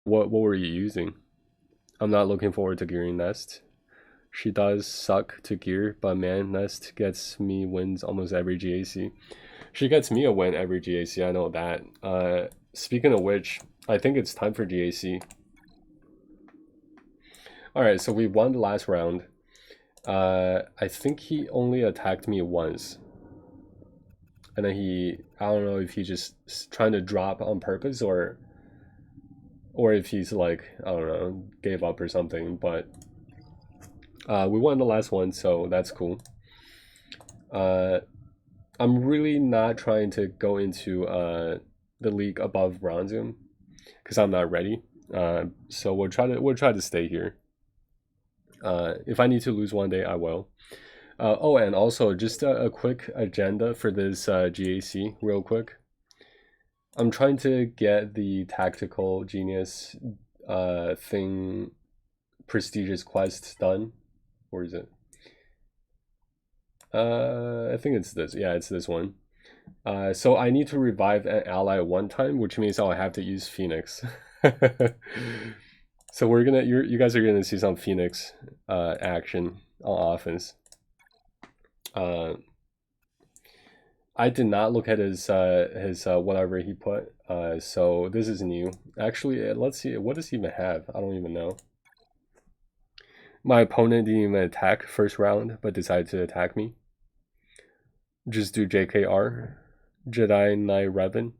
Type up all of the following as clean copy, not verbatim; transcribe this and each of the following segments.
What were you using? I'm not looking forward to gearing Nest. She does suck to gear, but man, Nest gets me wins almost every GAC. She gets me a win every GAC, I know that. Speaking of which, I think it's time for GAC. Alright, so we won the last round. I think he only attacked me once. And then I don't know if he just trying to drop on purpose or if he's like, I don't know, gave up or something, but we won the last one, so that's cool. I'm really not trying to go into the league above Bronzium because I'm not ready. So we'll try to stay here. If I need to lose one day, I will. Oh, and also just a quick agenda for this GAC, real quick. I'm trying to get the tactical genius thing, prestigious quest done. Where is it? I think it's this. Yeah, it's this one. So I need to revive an ally one time, which means I'll have to use Phoenix. So we're gonna, you guys are gonna see some Phoenix action on offense. I did not look at his whatever he put. So this is new. Actually, let's see. What does he even have? I don't even know. My opponent didn't even attack first round, but decided to attack me. Just do JKR, Jedi Knight Revan.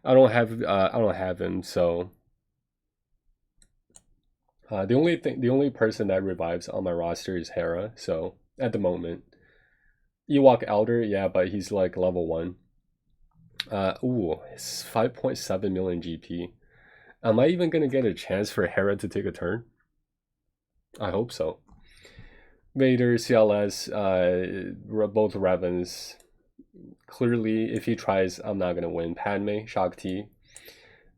I don't have him. So the only person that revives on my roster is Hera. So at the moment, Ewok Elder, yeah, but he's like level 1. It's 5.7 million GP. Am I even gonna get a chance for Hera to take a turn? I hope so. Vader, CLS, both Revens. Clearly, if he tries, I'm not gonna win. Padme, Shakti,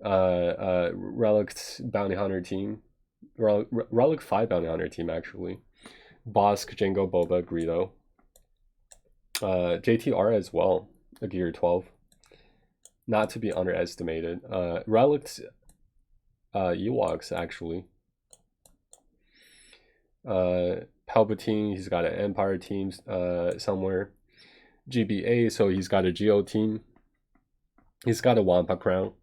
Relic Bounty Hunter team, Relic 5 Bounty Hunter team actually. Bosk, Jango, Boba, Greedo. JTR as well, a gear 12. Not to be underestimated. Relics, Ewoks actually. Palpatine, he's got an Empire team somewhere. GBA, so he's got a Geo team. He's got a Wampa crown.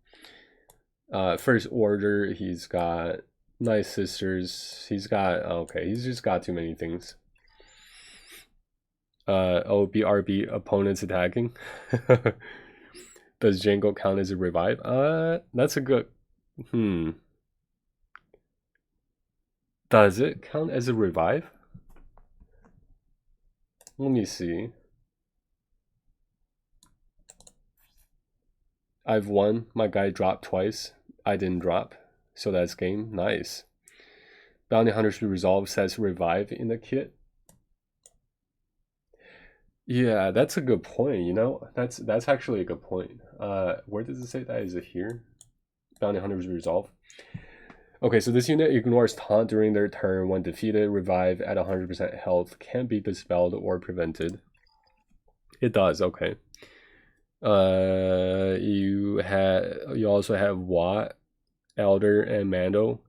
First Order, he's got Nice Sisters. He's got, okay, he's just got too many things. BRB opponents attacking. Does Jango count as a revive? That's a good. Does it count as a revive? Let me see. I've won. My guy dropped twice. I didn't drop. So that's game. Nice. Bounty Hunter should resolve says revive in the kit. Yeah, that's a good point, you know? That's actually a good point. Where does it say that? Is it here? Bounty Hunter's resolve. Okay, so this unit ignores taunt during their turn when defeated. Revive at 100% health can't be dispelled or prevented. It does, okay. You also have Watt, Elder, and Mando.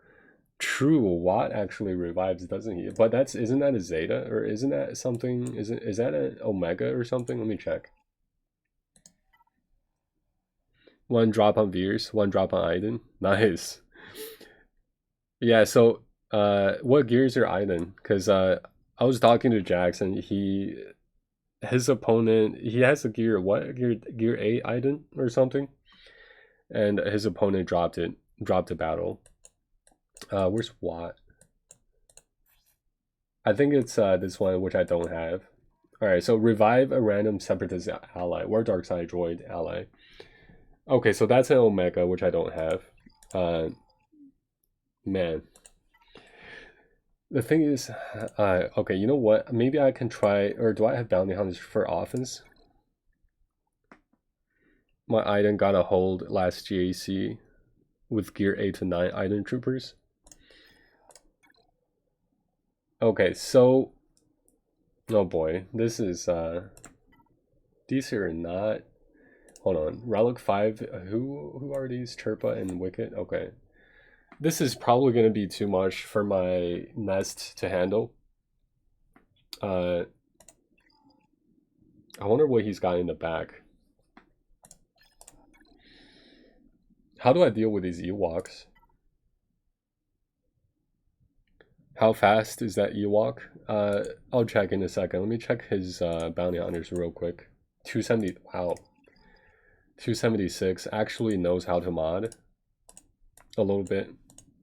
True, Watt actually revives, doesn't he? But isn't that a Zeta or isn't that something? Is that an Omega or something? Let me check. One drop on Veers, one drop on Aiden. Nice. Yeah. So, what gears are Aiden? Because I was talking to Jackson. His opponent, he has a gear, what gear 8 Aiden or something, and his opponent dropped the battle. Where's Watt? I think it's this one, which I don't have. All right, so revive a random separatist ally or dark side droid ally. Okay, so that's an Omega, which I don't have. Man, the thing is, okay, you know what? Maybe I can try, or do I have bounty hunters for offense? My Iden got a hold last GAC with gear 8 to 9 Iden troopers. Okay, so, oh boy, this is, these are not, hold on, Relic 5, who are these? Chirpa and Wicket? Okay. This is probably going to be too much for my nest to handle. I wonder what he's got in the back. How do I deal with these Ewoks? How fast is that Ewok? I'll check in a second. Let me check his bounty hunters real quick. 270. Wow. 276 actually knows how to mod a little bit.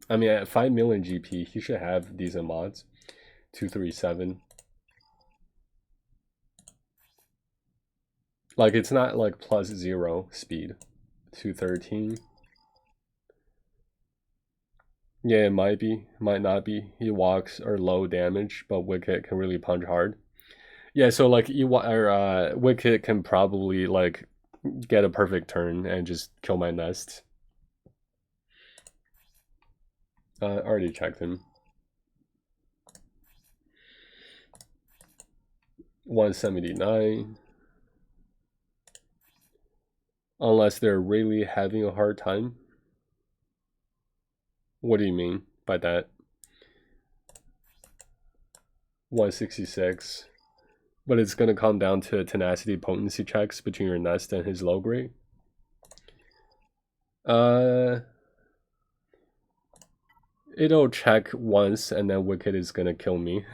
I mean, at 5 million GP, he should have decent mods. 237. Like, it's not like +0 speed. 213. Yeah, it might be, might not be. Ewoks are low damage, but Wicket can really punch hard. Yeah, so like Wicket can probably like get a perfect turn and just kill my nest. Already checked him. 179. Unless they're really having a hard time. What do you mean by that? 166. But it's going to come down to tenacity potency checks between your nest and his low grade. It'll check once and then Wicked is going to kill me.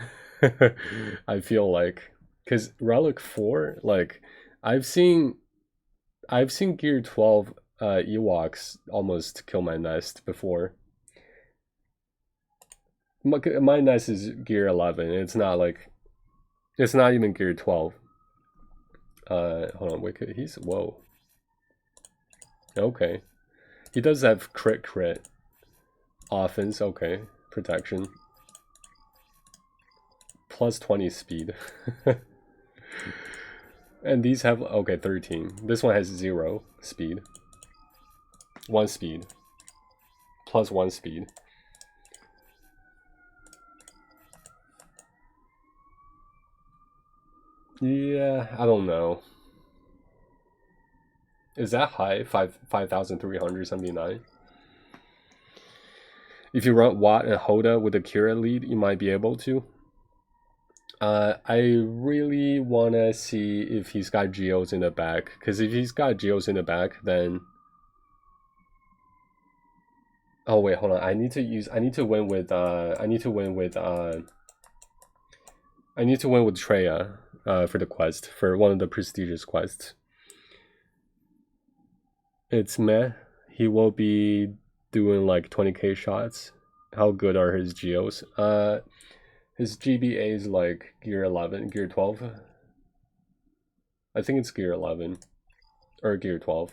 I feel like. Because Relic 4, like, I've seen Gear 12 Ewoks almost kill my nest before. My nest is Gear 11. It's not like, it's not even Gear 12. Hold on, Wicked. He's, whoa. Okay. He does have crit. Offense, okay. Protection. +20 speed. And these have, okay, 13. This one has 0 speed. 1 speed. +1 speed. Yeah, I don't know. Is that high? 5,379? If you run Watt and Hoda with a Kira lead, you might be able to. I really want to see if he's got Geos in the back. Because if he's got Geos in the back, then... Oh, wait, hold on. I need to win with Treya for the quest, for one of the prestigious quests. It's meh. He will be doing like 20k shots. How good are his Geos? His GBA is like Gear 11, Gear 12. I think it's Gear 11 or Gear 12.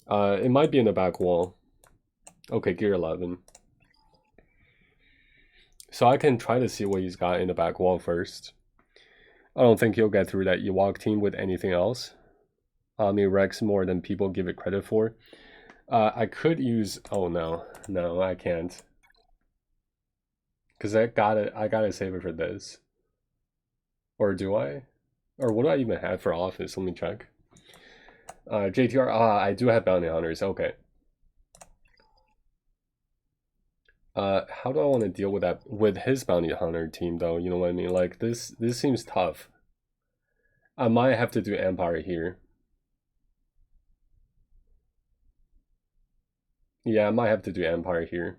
It might be in the back wall. Okay, Gear 11. So I can try to see what he's got in the back wall first. I don't think he'll get through that Ewok team with anything else. Rex more than people give it credit for. I could use, oh no, I can't. Cause I gotta save it for this. Or do I? Or what do I even have for office? Let me check. JTR, I do have bounty hunters, okay. How do I want to deal with that, with his bounty hunter team though, you know what I mean? Like this seems tough. I might have to do Empire here. Yeah, I might have to do Empire here.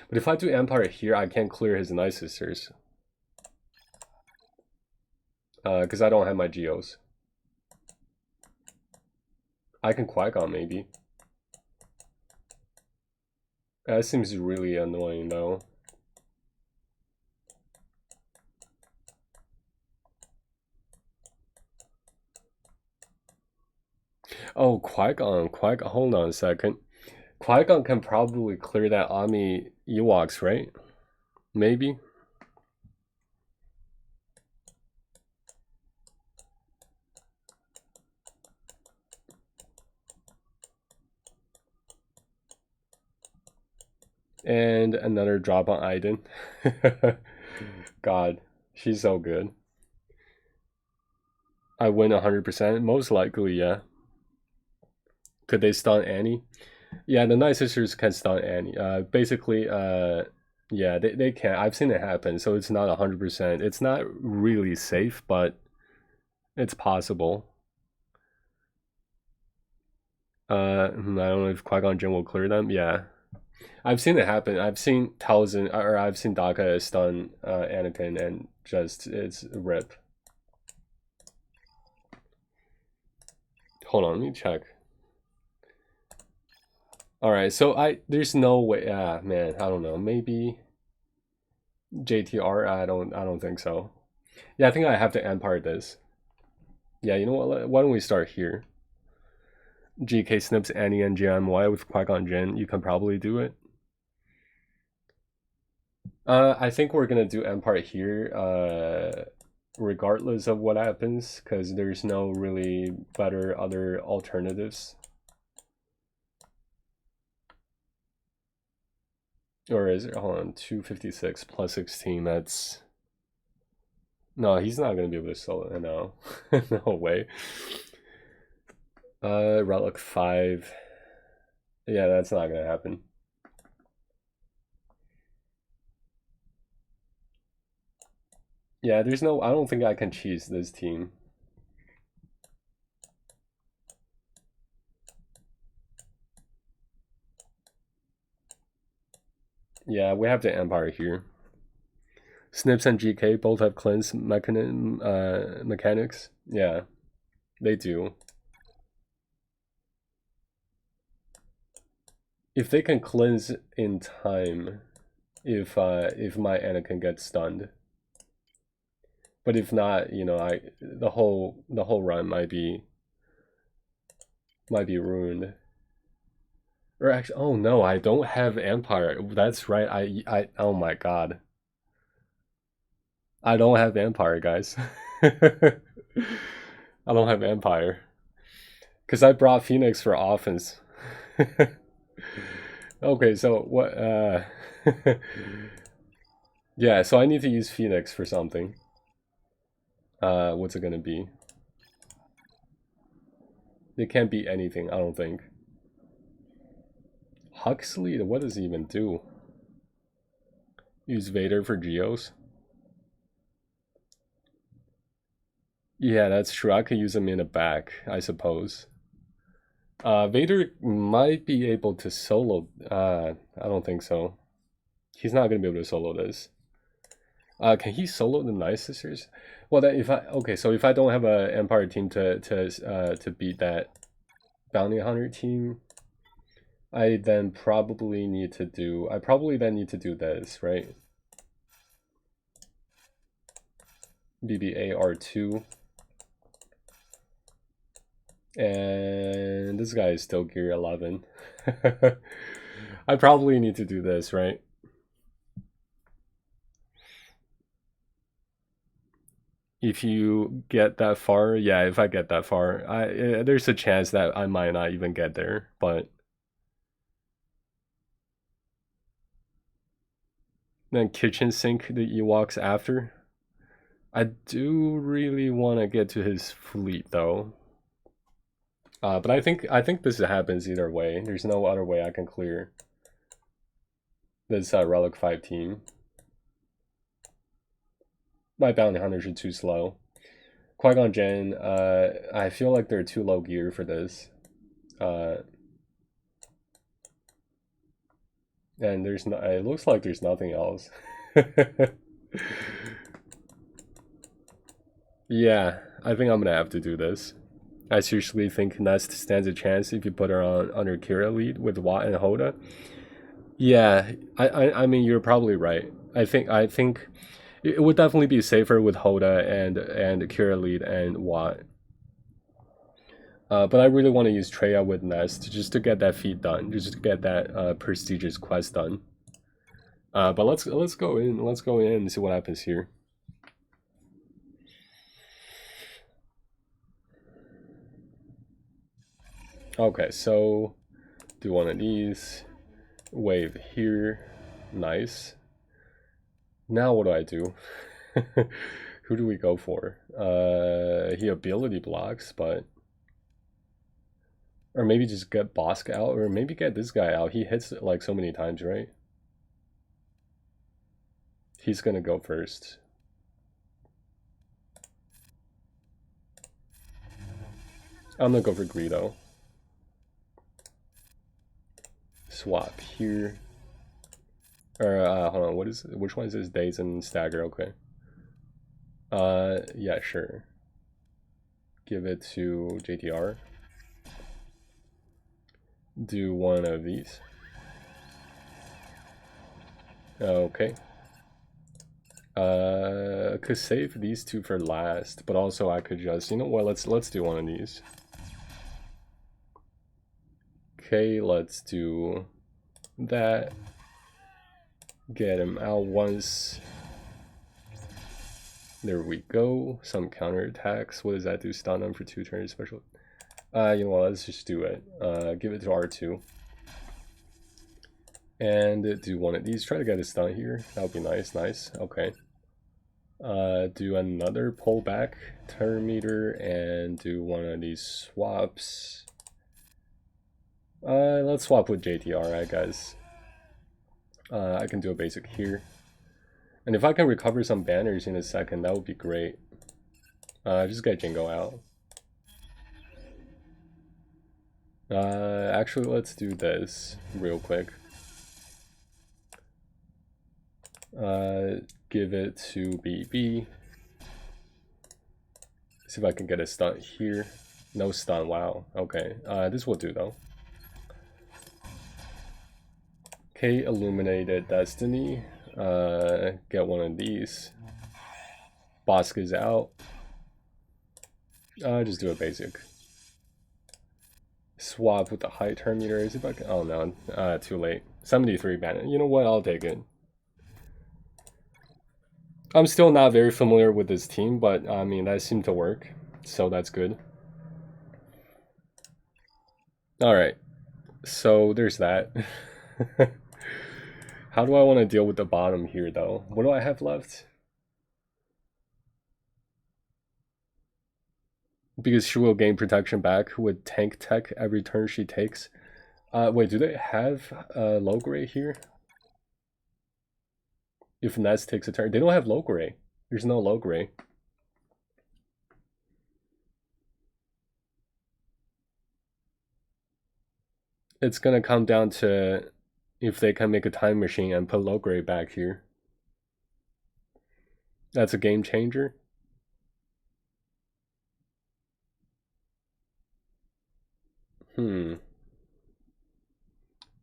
But if I do Empire here, I can't clear his Night Sisters. Because I don't have my Geos. I can Qui-Gon maybe. That seems really annoying though. Oh, Qui-Gon, hold on a second. Qui-Gon can probably clear that Ami Ewoks, right? Maybe. And another drop on Aiden. God, she's so good. I win 100%? Most likely, yeah. Could they stun Annie? Yeah, the Night Sisters can stun Annie. Basically, yeah, they can. I've seen it happen, so it's not 100%. It's not really safe, but it's possible. I don't know if Qui-Gon Jinn will clear them. Yeah, I've seen it happen. I've seen Talzin, or I've seen Daka stun Anakin, and just it's rip. Hold on, let me check. All right, so there's no way. Ah, man, I don't know. Maybe JTR. I don't think so. Yeah, I think I have to Empire this. Yeah, you know what? Why don't we start here? GK snips Annie and GMY with Qui-Gon Jinn. You can probably do it. I think we're gonna do Empire here, regardless of what happens, because there's no really better other alternatives. Or is it? Hold on, 256 plus 16. That's no. He's not gonna be able to solo. No, no way. Relic 5. Yeah, that's not gonna happen. Yeah, there's no. I don't think I can cheese this team. Yeah, we have the Empire here. Snips and GK both have cleanse mechanics. Yeah, they do. If they can cleanse in time, if my Anakin gets stunned, but if not, you know, the whole run might be ruined. Or actually, oh no, I don't have Empire. That's right. Oh my god, I don't have Empire, guys. I don't have Empire because I brought Phoenix for offense. Okay, so what? Yeah, so I need to use Phoenix for something. What's it gonna be? It can't be anything, I don't think. Huxley? What does he even do? Use Vader for Geos? Yeah, that's true. I could use him in the back, I suppose. Vader might be able to solo. I don't think so. He's not gonna be able to solo this. Can he solo the Night Sisters? Well, that if I okay, so if I don't have a Empire team to beat that Bounty Hunter team, I then probably need to do. I probably then need to do this, right? BBA R2. And this guy is still gear 11. I probably need to do this, right? If you get that far, yeah, if I get that far, there's a chance that I might not even get there, but then kitchen sink the Ewoks after. I do really want to get to his fleet though. But I think this happens either way. There's no other way I can clear this Relic 5 team. My Bounty Hunters are too slow. Qui-Gon Jinn, I feel like they're too low gear for this. And there's no, it looks like there's nothing else. Yeah, I think I'm gonna have to do this. I seriously think Nest stands a chance if you put her on under Kira lead with Watt and Hoda. Yeah, I mean you're probably right. I think it would definitely be safer with Hoda and Kira lead and Watt. But I really want to use Treya with Nest just to get that feat done, just to get that prestigious quest done. But let's go in. Let's go in and see what happens here. Okay, so do one of these. Wave here. Nice. Now what do I do? Who do we go for? He ability blocks, but Or maybe just get Bosk out, or maybe get this guy out. He hits it like so many times, right? He's gonna go first. I'm gonna go for Greedo. Swap here. Or hold on, which one is this? Days and Stagger, okay. Yeah, sure. Give it to JTR. Do one of these. Okay. Could save these two for last, but also I could just, you know what, let's do one of these. Okay, let's do that. Get him out once. There we go. Some counter attacks. What does that do? Stun him for 2 turns special. You know what, let's just do it. Give it to R2. And do one of these. Try to get a stun here. That would be nice, nice. Okay. Do another pullback turn meter and do one of these swaps. Let's swap with JTR, I guess. I can do a basic here. And if I can recover some banners in a second, that would be great. Just get Jingo out. Actually, let's do this real quick. Give it to BB. See if I can get a stun here. No stun, wow. Okay, this will do though. Okay, Illuminated Destiny. Get one of these. Bosk is out. Just do a basic. Swap with the high turn meter. Is if I can, oh no, too late. 73 banner. You know what? I'll take it. I'm still not very familiar with this team, but I mean that seemed to work, so that's good. All right, so there's that. How do I want to deal with the bottom here, though? What do I have left? Because she will gain protection back with tank tech every turn she takes. Wait, do they have low gray here? If Ness takes a turn, they don't have low gray. There's no low gray. It's gonna come down to if they can make a time machine and put low gray back here. That's a game changer.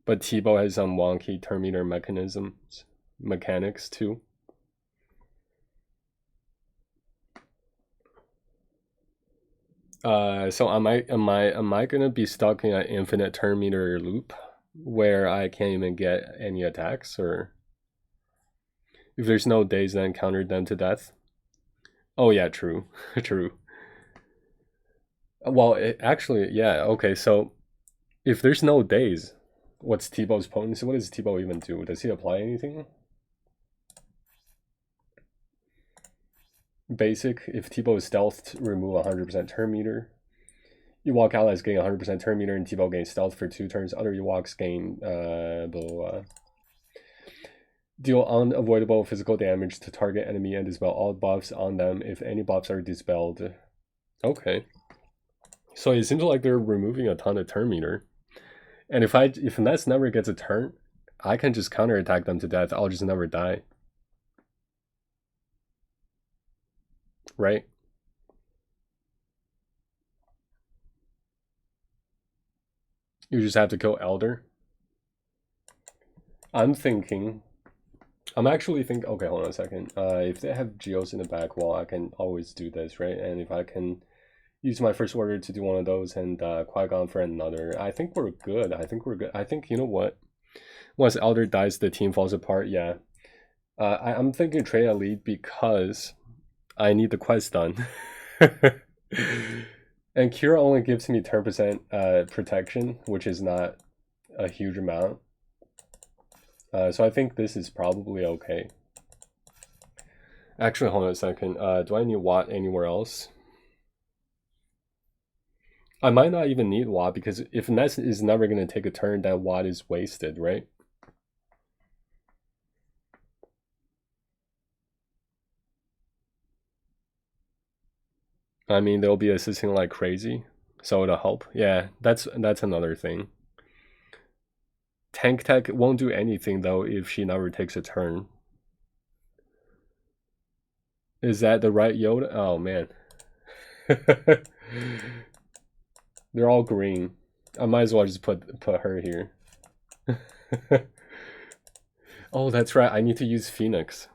But Tebow has some wonky turn meter mechanics too. So am I gonna be stuck in an infinite turn meter loop where I can't even get any attacks, or if there's no days then counter them to death? Oh yeah, true. True. Well, actually, yeah, okay, so if there's no days, what's Tebow's potency? What does Tebow even do? Does he apply anything? Basic, if Tebow is stealthed, remove 100% turn meter. Ewok allies gain 100% turn meter and Tebow gains stealth for 2 turns. Other Ewoks gain blah, blah, blah. Deal unavoidable physical damage to target enemy and dispel all buffs on them if any buffs are dispelled. Okay. So it seems like they're removing a ton of turn meter. And if Ness never gets a turn, I can just counterattack them to death. I'll just never die. Right? You just have to kill Elder. I'm actually thinking, okay, hold on a second. If they have Geos in the back wall, I can always do this, right? And if I can use my first order to do one of those and Qui-Gon for another, I think we're good. I think, you know what? Once Elder dies, the team falls apart, yeah. I'm thinking trade a lead because I need the quest done. And Kira only gives me 10% protection, which is not a huge amount. So I think this is probably okay. Actually, hold on a second. Do I need Watt anywhere else? I might not even need Watt because if Nest is never going to take a turn, that Watt is wasted, right? I mean, they'll be assisting like crazy, so it'll help. Yeah, that's another thing. Tank Tech won't do anything though if she never takes a turn. Is that the right Yoda? Oh man. They're all green. I might as well just put her here. Oh, that's right. I need to use Phoenix.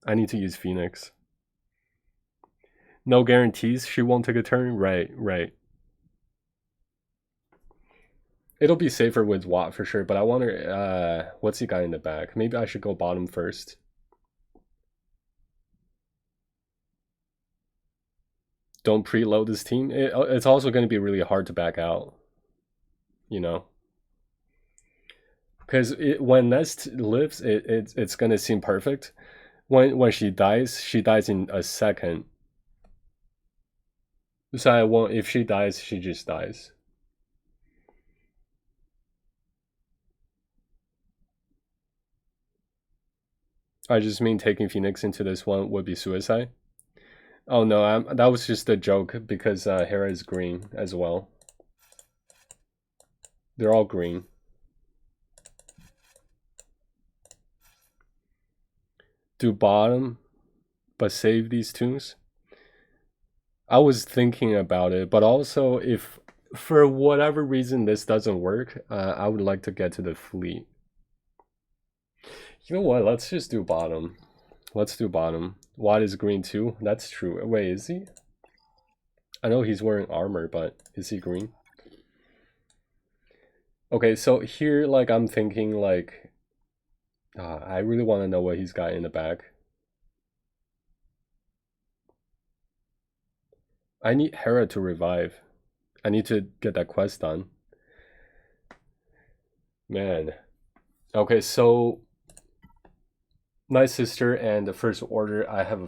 I need to use Phoenix. No guarantees she won't take a turn? Right, right. It'll be safer with Watt for sure, but I wonder, what's he got in the back? Maybe I should go bottom first. Don't preload this team. It's also going to be really hard to back out, you know? Because when Nest lives, it's going to seem perfect. When she dies in a second. So I won't, if she dies, she just dies. I just mean taking Phoenix into this one would be suicide. Oh no, that was just a joke because Hera is green as well. They're all green. Do bottom, but save these tunes. I was thinking about it, but also if for whatever reason this doesn't work, I would like to get to the fleet. You know what? Let's just do bottom. Let's do bottom. Watt is green too. That's true. Wait, is he? I know he's wearing armor, but is he green? Okay, so here, like, I'm thinking, like, I really want to know what he's got in the back. I need Hera to revive. I need to get that quest done. Man. Okay, so Night Sister and the First Order. I have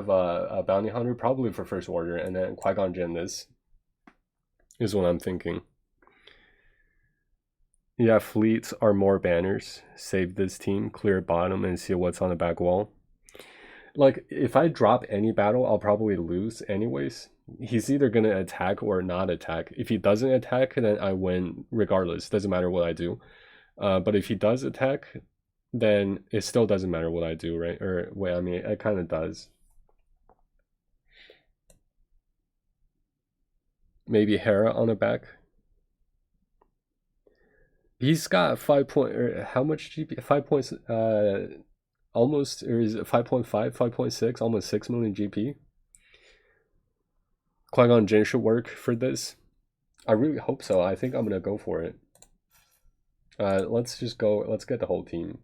a bounty hunter probably for First Order, and then Qui-Gon Jinn this is what I'm thinking. Yeah, fleets are more banners. Save this team, clear bottom, and see what's on the back wall. Like, if I drop any battle, I'll probably lose anyways. He's either going to attack or not attack. If he doesn't attack, then I win regardless. Doesn't matter what I do. But if he does attack, then it still doesn't matter what I do, right? Or, wait, I mean, it kind of does. Maybe Hera on the back. He's got 5 point, or how much GP? 5 points, almost, or is it 5.5, 5.6, almost 6 million GP. Qui-Gon Jinn should work for this. I really hope so. I think I'm gonna go for it. Let's just go. Let's get the whole team.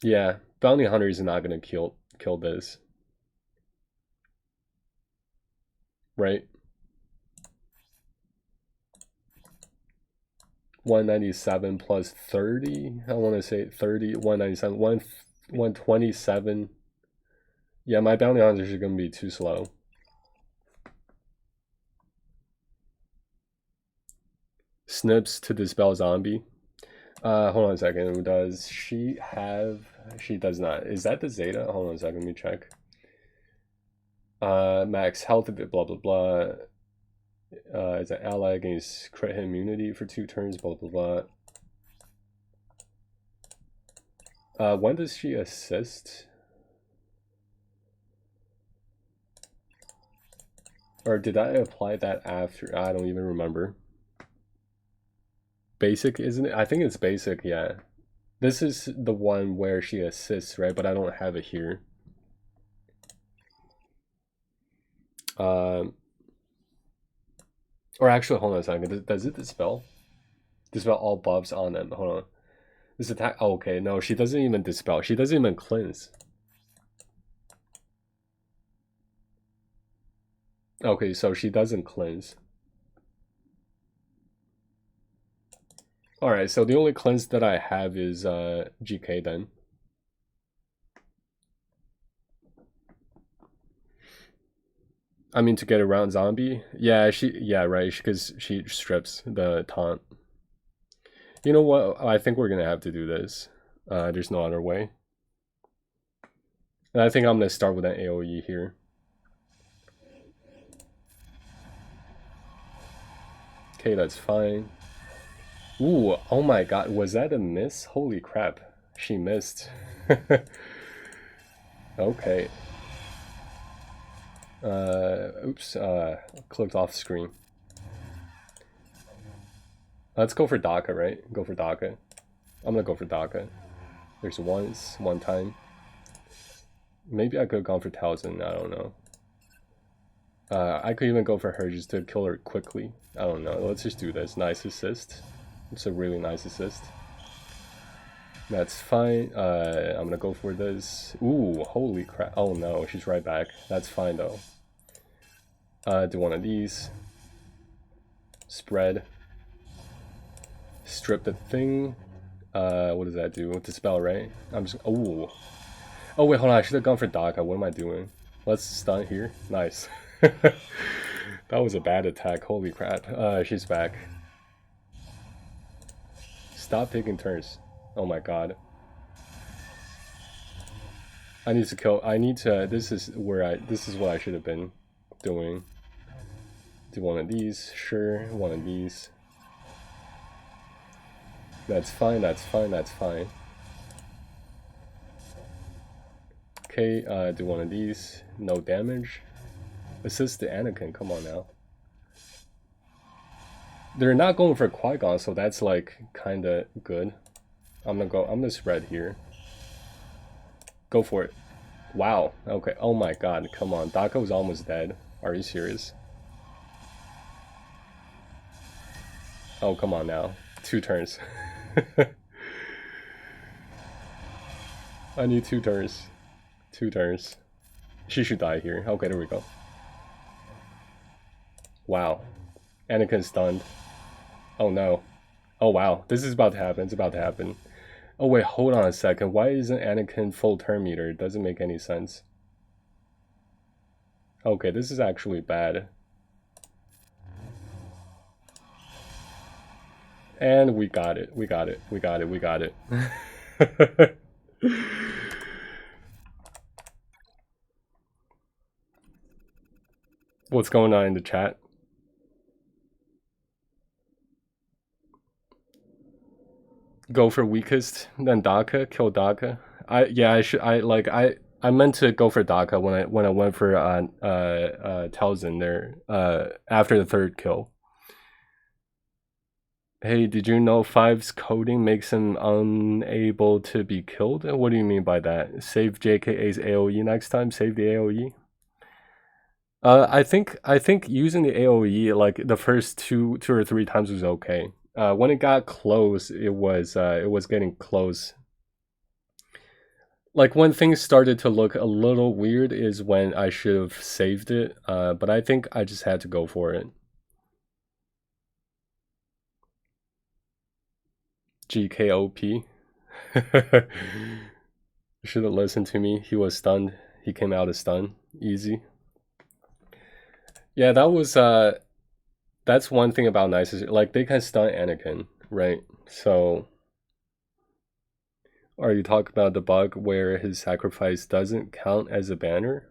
Yeah, bounty hunter is not gonna kill this, right? 197 plus 30. I want to say 30. 197. 127. Yeah, my bounty hunters are gonna be too slow. Snips to dispel zombie. Hold on a second. Does she have? She does not. Is that the Zeta? Hold on a second. Let me check. Max health, blah blah blah. Is an ally against crit immunity for 2 turns. Blah blah blah. When does she assist? Or did I apply that after? I don't even remember. Basic, isn't it? I think it's basic, yeah. This is the one where she assists, right? But I don't have it here. Or actually, hold on a second. Does it dispel? Dispel all buffs on them. Hold on. This attack. Oh, okay, no, she doesn't even dispel. She doesn't even cleanse. Okay, so she doesn't cleanse. Alright, so the only cleanse that I have is GK then. I mean, to get around zombie. Yeah, yeah, right, because she strips the taunt. You know what? I think we're gonna have to do this. There's no other way. And I think I'm gonna start with an AoE here. Okay, that's fine. Ooh, oh my god, was that a miss? Holy crap, she missed. Okay. Oops, clicked off screen. Let's go for Daka, right? Go for Daka. I'm gonna go for Daka. There's one time. Maybe I could have gone for Towson, I don't know. I could even go for her just to kill her quickly. I don't know, let's just do this. Nice assist. It's a really nice assist. That's fine. I'm gonna go for this. Ooh, holy crap. Oh no, she's right back. That's fine though. Do one of these. Spread. Strip the thing. What does that do? Dispel, right? I'm just. Ooh. Oh wait, hold on. I should have gone for Daka. What am I doing? Let's stun here. Nice. That was a bad attack. Holy crap. She's back. Stop taking turns. Oh my god. I need to kill. I need to. This is what I should have been doing. Do one of these. Sure. One of these. That's fine. That's fine. That's fine. Okay. Do one of these. No damage. Assist the Anakin. Come on now. They're not going for Qui-Gon, so that's like kind of good. I'm gonna spread here. Go for it. Wow. Okay. Oh my god. Come on. Daka was almost dead. Are you serious? Oh, come on now. 2 turns. I need 2 turns. 2 turns. She should die here. Okay, there we go. Wow. Anakin's stunned. Oh no. Oh wow. This is about to happen. It's about to happen. Oh wait, hold on a second. Why isn't Anakin full turn meter? It doesn't make any sense. Okay, this is actually bad. And we got it. We got it. We got it. We got it. What's going on in the chat? Go for weakest, then Daka, kill Daka. I meant to go for Daka when I went for Towson there after the 3rd kill. Hey, did you know 5's coding makes him unable to be killed? What do you mean by that? Save JKA's AoE next time? Save the AoE? I think using the AoE like the first two or 3 times was okay. When it got close, it was getting close. Like when things started to look a little weird is when I should have saved it. But I think I just had to go for it. GKOP. Should have listened to me. He was stunned. He came out of stun. Easy. Yeah, that was that's one thing about Nice is like they can stun Anakin, right? So are you talking about the bug where his sacrifice doesn't count as a banner?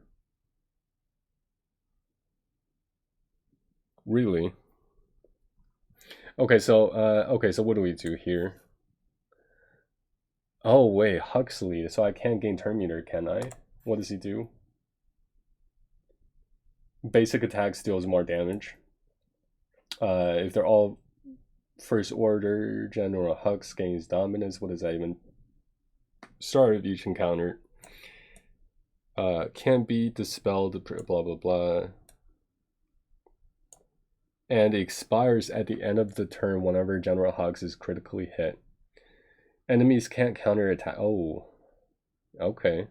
Really? Okay, so what do we do here? Oh wait, Huxley. So I can't gain turn meter, can I? What does he do? Basic attack deals more damage. If they're all first order, General Hux gains dominance. What does that even? Start of each encounter. Can't be dispelled, blah blah blah. And it expires at the end of the turn whenever General Hux is critically hit. Enemies can't counterattack. Oh, okay.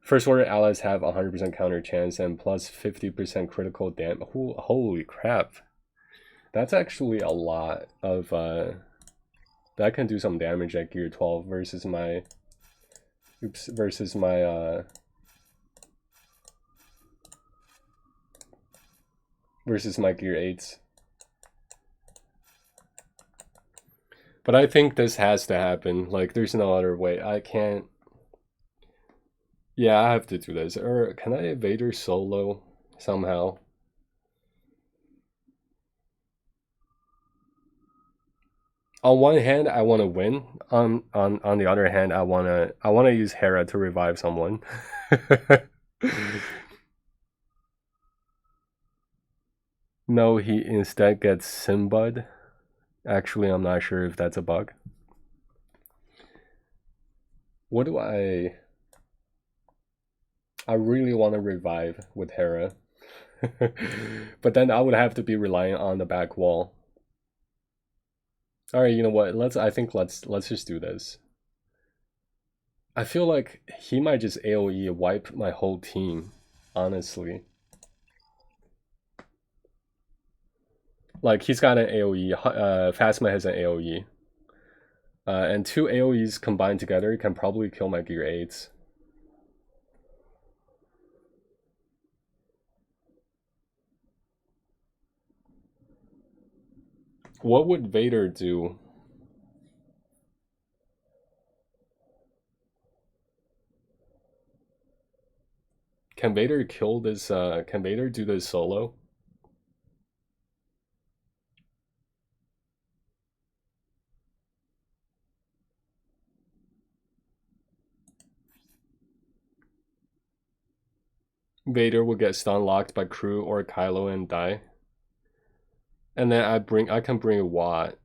First order allies have 100% counter chance and plus 50% critical damage. Holy crap. That's actually a lot of that can do some damage at gear 12 versus my versus my gear 8s. But I think this has to happen. Like, there's no other way. I can't. Yeah, I have to do this. Or can I Vader solo somehow? On one hand, I want to win. On the other hand, I wanna use Hera to revive someone. No, he instead gets Simbud. Actually, I'm not sure if that's a bug. What do I really want to revive with Hera. But then I would have to be reliant on the back wall. All right, you know what? I think let's just do this. I feel like he might just AoE wipe my whole team, honestly. Like, he's got an AoE, Phasma has an AoE. And 2 AoEs combined together can probably kill my gear 8s. What would Vader do? Can Vader kill this? Can Vader do this solo? Vader will get stun locked by Crew or Kylo and die. And then I can bring a Watt.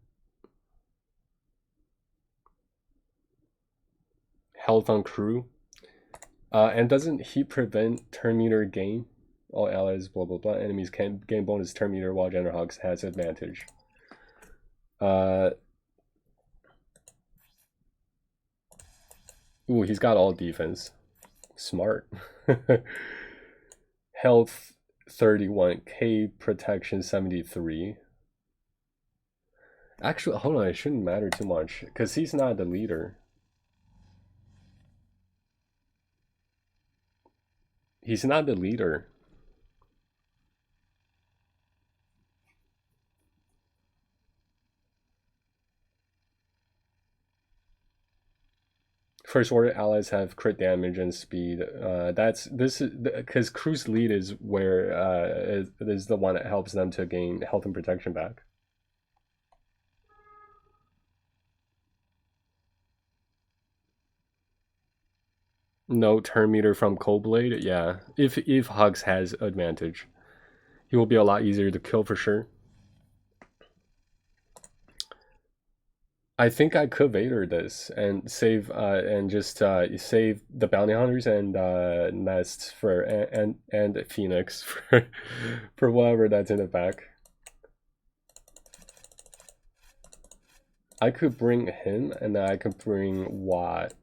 Health on Crew. And doesn't he prevent turn meter gain? All allies, blah blah blah. Enemies can gain bonus turn meter while General Hux has advantage. Ooh, he's got all defense. Smart. Health 31k, protection 73. Actually, hold on, it shouldn't matter too much because he's not the leader. He's not the leader. First order allies have crit damage and speed. This is because Crew's lead is where is the one that helps them to gain health and protection back. No turn meter from Coldblade. Yeah, if Hux has advantage, he will be a lot easier to kill for sure. I think I could Vader this and save and just save the bounty hunters and nests for and Phoenix for whatever that's in the back. I could bring him and then I could bring Watt.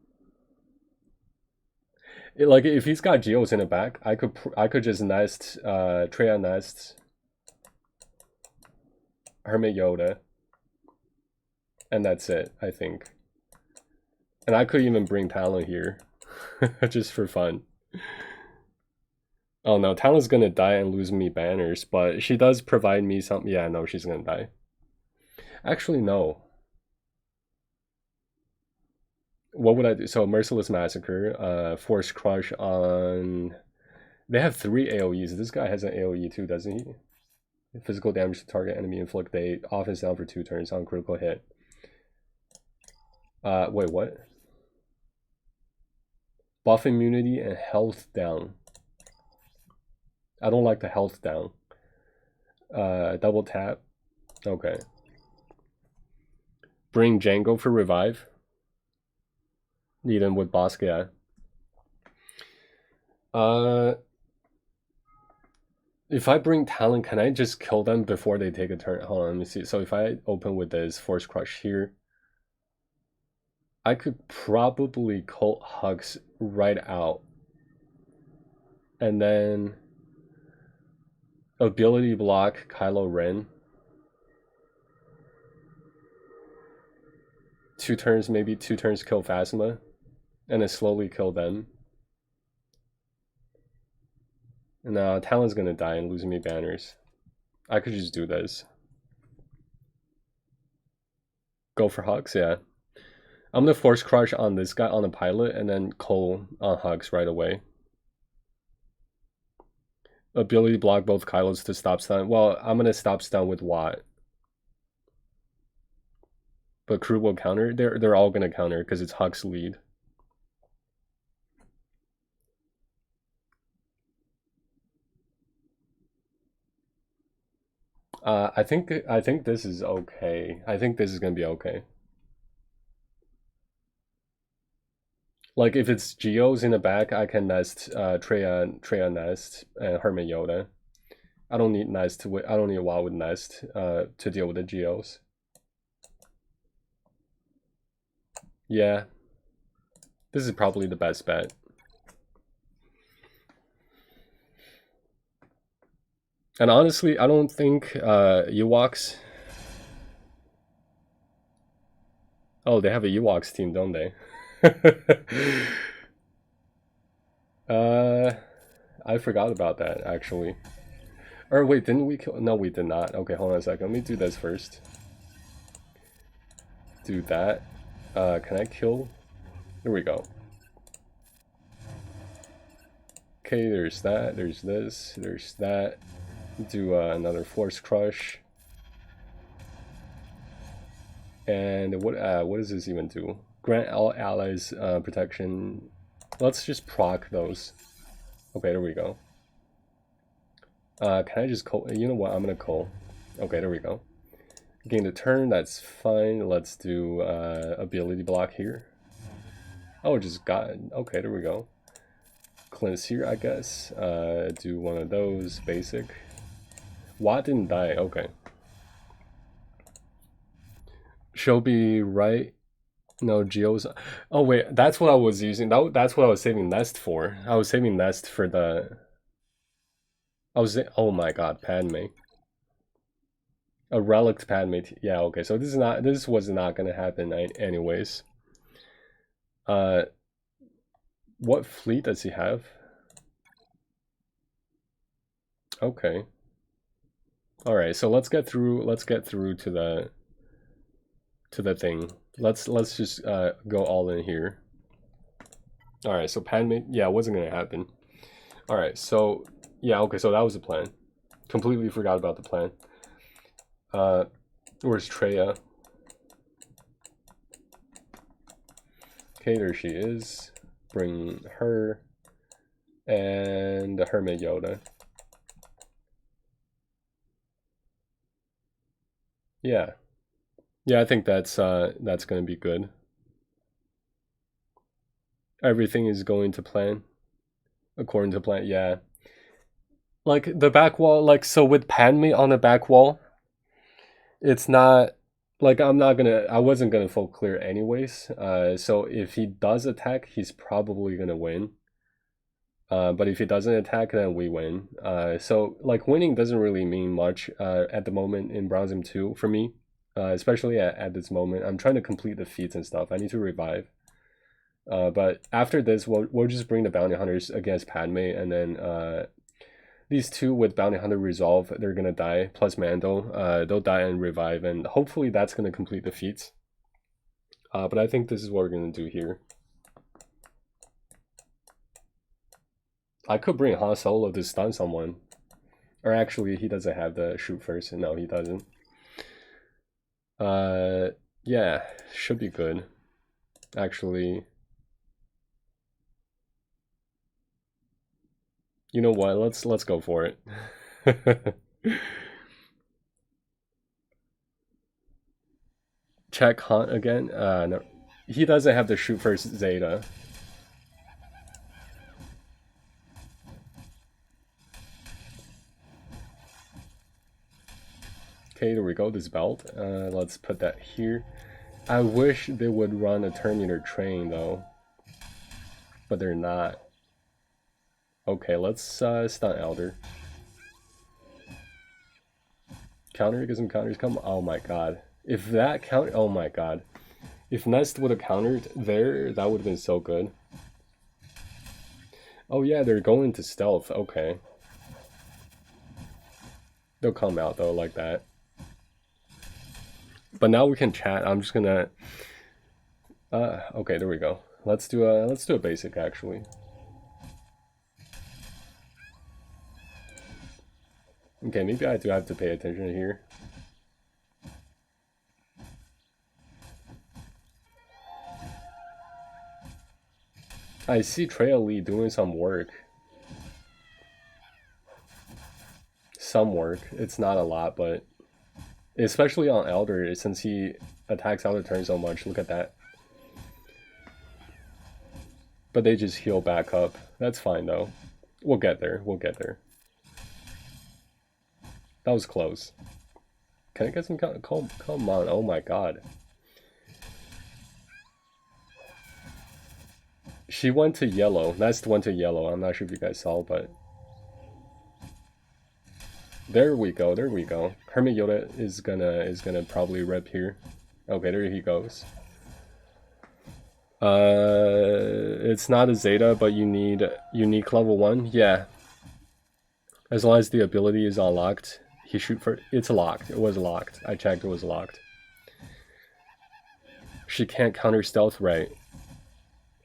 Like if he's got Geos in the back, I could just nest Treya nests Hermit Yoda. And that's it, I think. And I could even bring Talon here. Just for fun. Oh no, Talon's gonna die and lose me banners, but she does provide me some. Yeah, no, she's gonna die. Actually, no. What would I do? So, Merciless Massacre, Force Crush on. They have 3 AoEs. This guy has an AoE too, doesn't he? Physical damage to target enemy, inflict a offense down for 2 turns on critical hit. Wait, what? Buff immunity and health down. I don't like the health down. Double tap. Okay. Bring Django for revive. Need him with Bosk, yeah. If I bring Talon, can I just kill them before they take a turn? Hold on, let me see. So if I open with this Force Crush here, I could probably Cult Hux right out. And then ability block Kylo Ren. 2 turns, maybe 2 turns kill Phasma. And then slowly kill them. And now Talon's gonna die and lose me banners. I could just do this. Go for Hugs, yeah. I'm gonna Force Crush on this guy on the pilot and then Cole on Hugs right away. Ability block both Kylos to stop stun. Well, I'm gonna stop stun with Watt. But crew will counter. They're all gonna counter because it's Huck's lead. I think this is okay. I think this is gonna be okay. Like if it's Geos in the back, I can nest Treya nest and Hermit Yoda. I don't need nest. I don't need Wild with nest to deal with the Geos. Yeah, this is probably the best bet. And honestly, I don't think Ewoks. Oh, they have a Ewoks team, don't they? I forgot about that actually. Or wait, didn't we kill? No, we did not. Okay, hold on a second. Let me do this first. Do that. Can I kill? There we go. Okay, there's that. There's this. There's that. Do another Force Crush. And what does this even do? Grant all allies protection. Let's just proc those. Okay, there we go. Can I just call? You know what? I'm gonna call. Okay, there we go. Gain the turn. That's fine. Let's do ability block here. Oh, just got. Okay, there we go. Cleanse here, I guess. Do one of those basic. Watt didn't die. Okay. She'll be right. No, Geo's. Oh wait, that's what I was using. That's what I was saving Nest for. I was saving Nest for the. Oh my god, Padme. A relic Padme. Yeah, okay. So this was not gonna happen anyways. What fleet does he have? Okay. All right. So let's get through to the thing. Let's just go all in here. All right. So Padme. Yeah, it wasn't gonna happen. All right. So yeah. Okay. So that was the plan. Completely forgot about the plan. Where's Treya? Okay, there she is. Bring her and the Hermit Yoda. Yeah, I think that's gonna be good. Everything is going to plan, according to plan. Yeah, like the back wall. Like so with Padme on the back wall, it's not like I wasn't gonna full clear anyways. So if he does attack, he's probably gonna win. But if he doesn't attack, then we win. So like winning doesn't really mean much at the moment in Bronze 2 for me, especially at this moment. I'm trying to complete the feats and stuff. I need to revive. But after this, we'll just bring the bounty hunters against Padme, and then these two with bounty hunter resolve, they're gonna die. Plus Mando, they'll die and revive, and hopefully that's gonna complete the feats. But I think this is what we're gonna do here. I could bring Han Solo to stun someone. Or actually, he doesn't have the shoot first. No, he doesn't. Yeah, should be good. Actually, you know what? Let's go for it. Check Hunt again. No, he doesn't have the shoot first Zeta. Okay, there we go, this belt. Let's put that here. I wish they would run a Terminator train though, but they're not. Okay, let's stun Elder. Counter, get some counters come. Oh my god. If that count, oh my god. If Nest would have countered there, that would have been so good. Oh yeah, they're going to stealth, okay. They'll come out though like that. But now we can chat. I'm just gonna. Okay, there we go. Let's do a basic actually. Okay, maybe I do have to pay attention here. I see Trail Lee doing some work. Some work. It's not a lot, but especially on Elder, since he attacks Elder turn so much. Look at that. But they just heal back up. That's fine though. We'll get there. We'll get there. That was close. Can I get some? Come on! Oh my god. She went to yellow. Nest went to yellow. I'm not sure if you guys saw, but there we go. There we go. Hermit Yoda is gonna probably rip here. Okay, there he goes. It's not a Zeta, but you need unique level 1. Yeah. As long as the ability is unlocked, he shoot for. It's locked. It was locked. I checked. It was locked. She can't counter stealth, right?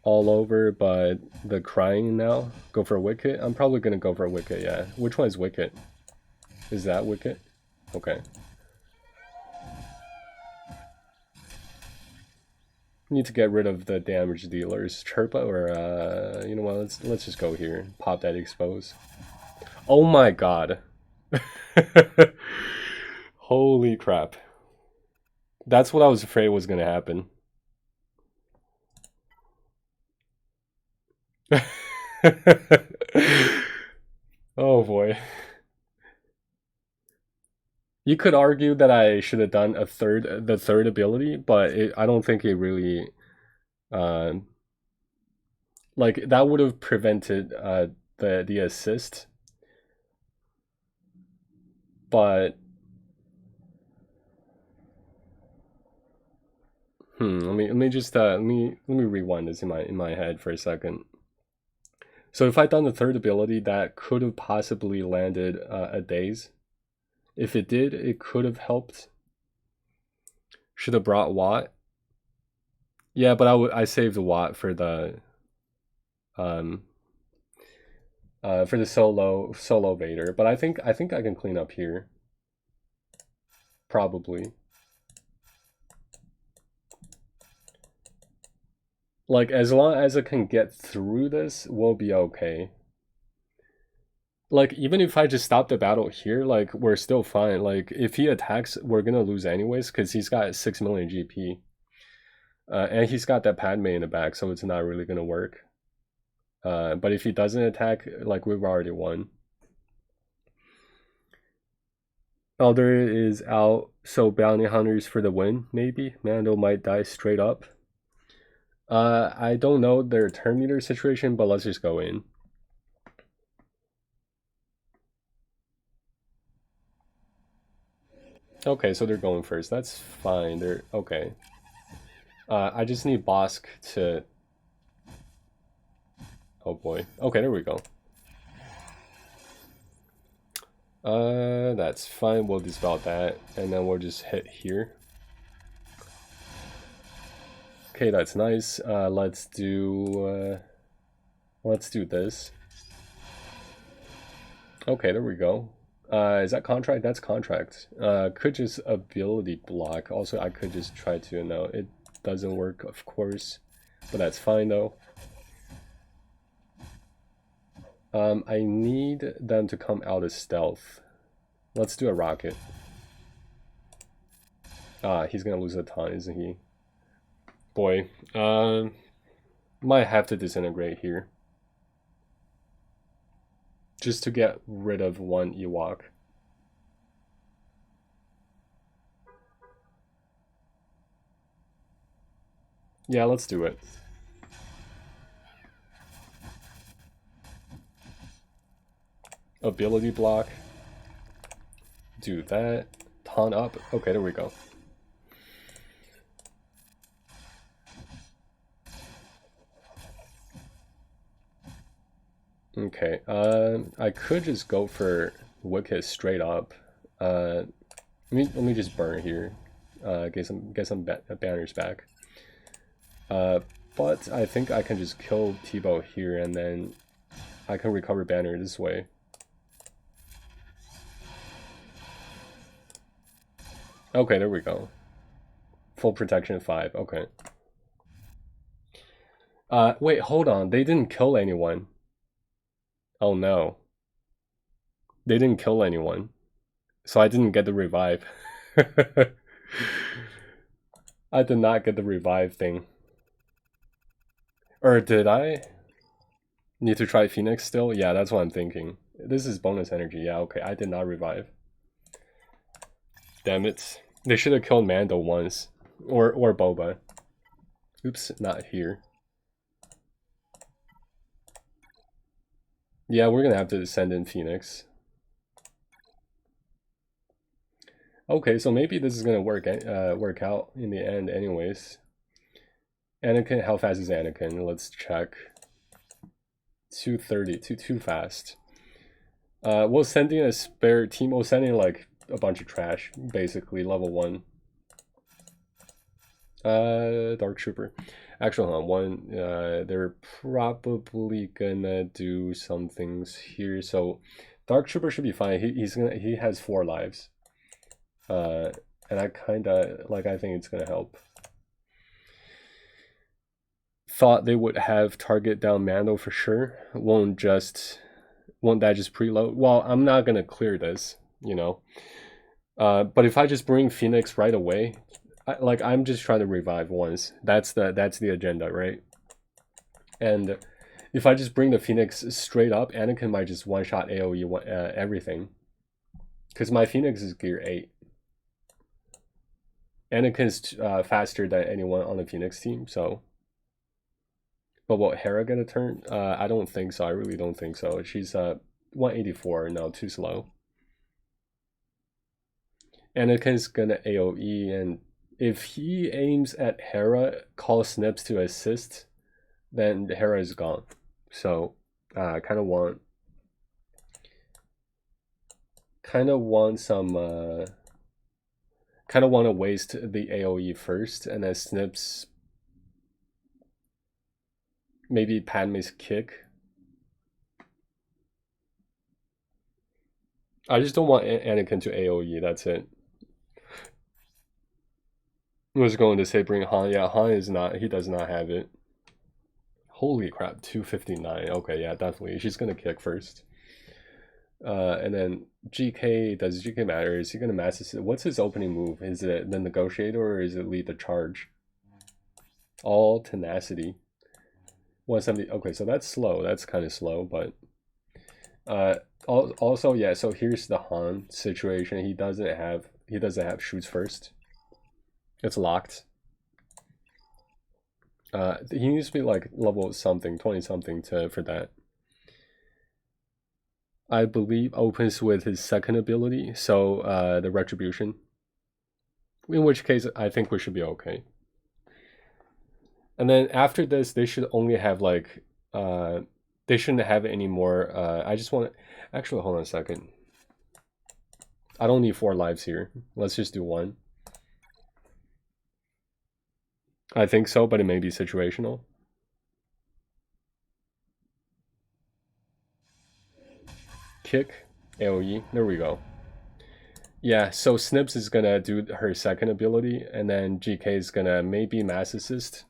All over, but the crying now. Go for a Wicket? I'm probably gonna go for a Wicket, yeah. Which one is Wicket? Is that Wicket? Okay. Need to get rid of the damage dealers. Chirpa or you know what, let's just go here. Pop that expose. Oh my god. Holy crap. That's what I was afraid was gonna happen. Oh boy. You could argue that I should have done the third ability, but I don't think it really, like that would have prevented the assist. But let me just let me rewind this in my head for a second. So if I'd done the third ability, that could have possibly landed a daze. If it did, it could have helped. Should have brought Watt. Yeah, but I saved the Watt for the solo Vader. But I think I can clean up here. Probably. Like as long as I can get through this, we'll be okay. Like, even if I just stop the battle here, like, we're still fine. Like, if he attacks, we're gonna lose anyways, because he's got 6 million GP. And he's got that Padme in the back, so it's not really gonna work. But if he doesn't attack, like, we've already won. Elder is out, so Bounty Hunters for the win, maybe? Mando might die straight up. I don't know their turn meter situation, but let's just go in. Okay, so they're going first. That's fine. They're okay. I just need Bosk to. Oh boy. Okay, there we go. That's fine. We'll dispel that, and then we'll just hit here. Okay, that's nice. Let's do this. Okay, there we go. Is that contract? That's contract. Could just ability block. Also, I could just try to, no, it doesn't work, of course. But that's fine, though. I need them to come out of stealth. Let's do a rocket. He's gonna lose a ton, isn't he? Boy. Might have to disintegrate here. Just to get rid of one Ewok. Yeah, let's do it. Ability block. Do that. Taunt up. Okay, there we go. Okay, I could just go for Wicket straight up. let me just burn here. Get some banners back. But I think I can just kill T-Bow here, and then I can recover banner this way. Okay, there we go. Full protection 5. Okay. Wait, hold on. They didn't kill anyone. Oh no. They didn't kill anyone. So I didn't get the revive. I did not get the revive thing. Or did I? Need to try Phoenix still? Yeah, that's what I'm thinking. This is bonus energy. Yeah, okay. I did not revive. Damn it. They should have killed Mando once. Or Boba. Oops, not here. Yeah, we're gonna have to send in Phoenix. Okay, so maybe this is gonna work out in the end anyways. Anakin, how fast is Anakin? Let's check. 230, too fast. We'll send in a spare team. We'll send in like a bunch of trash, basically, level 1. Dark Trooper. Actually, hold on, one, they're probably gonna do some things here. So Dark Trooper should be fine. He has 4 lives. And I kinda, like, I think it's gonna help. Thought they would have target down Mando for sure. Won't that just preload? Well, I'm not gonna clear this, you know. But if I just bring Phoenix right away, I'm just trying to revive once. That's the agenda, right? And if I just bring the Phoenix straight up, Anakin might just one-shot AoE everything. Because my Phoenix is gear 8. Anakin's faster than anyone on the Phoenix team, so. But will Hera get a turn? I don't think so. I really don't think so. She's 184. No, too slow. Anakin's gonna AoE, and if he aims at Hera, call Snips to assist, then Hera is gone. So, I kind of want some. Kind of want to waste the AoE first, and then Snips. Maybe Padme's kick. I just don't want Anakin to AoE. That's it. I was going to say bring Han. Yeah, Han is not. He does not have it. Holy crap, 259. Okay, yeah, definitely. She's gonna kick first. And then GK, does GK matter? Is he gonna mass assist? What's his opening move? Is it the negotiator or is it lead the charge? All tenacity. 170. Okay, so that's slow. That's kind of slow, but also, yeah, so here's the Han situation. He doesn't have shoots first. It's locked. He needs to be like level something, 20 something for that. I believe opens with his second ability, so the retribution. In which case, I think we should be okay. And then after this, they should only have like they shouldn't have any more. I just want to actually hold on a second. I don't need 4 lives here. Let's just do 1. I think so, but it may be situational. Kick, AoE, there we go. Yeah, so Snips is gonna do her second ability, and then GK is gonna maybe mass assist.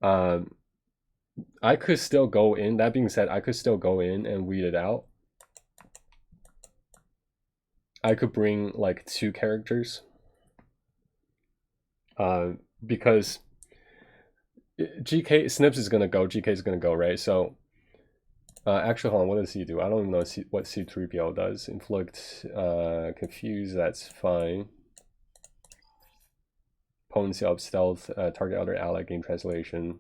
I could still go in. That being said, I could still go in and weed it out. I could bring like 2 characters. Because Snips is gonna go, GK is gonna go, right? So actually, hold on, what does he do? I don't even know what C3PO does. Inflict, confuse, that's fine. Potency up, stealth, target other ally, gain translation.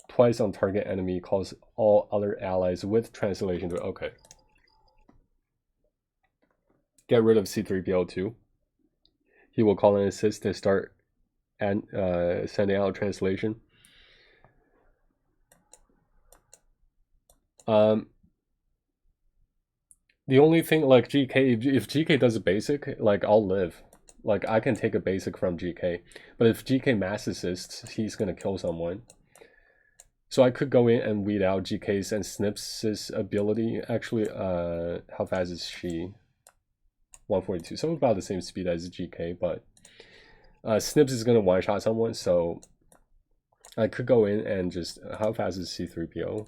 Twice on target enemy, calls all other allies with translation to, okay. Get rid of C3PO too. He will call an assist to start and sending out translation. The only thing, like GK, if GK does a basic, like I'll live. Like I can take a basic from GK. But if GK mass assists, he's gonna kill someone. So I could go in and weed out GK's and Snips' ability. Actually, how fast is she? 142. So about the same speed as GK, but Snips is gonna one-shot someone, so I could go in and just, how fast is C3PO?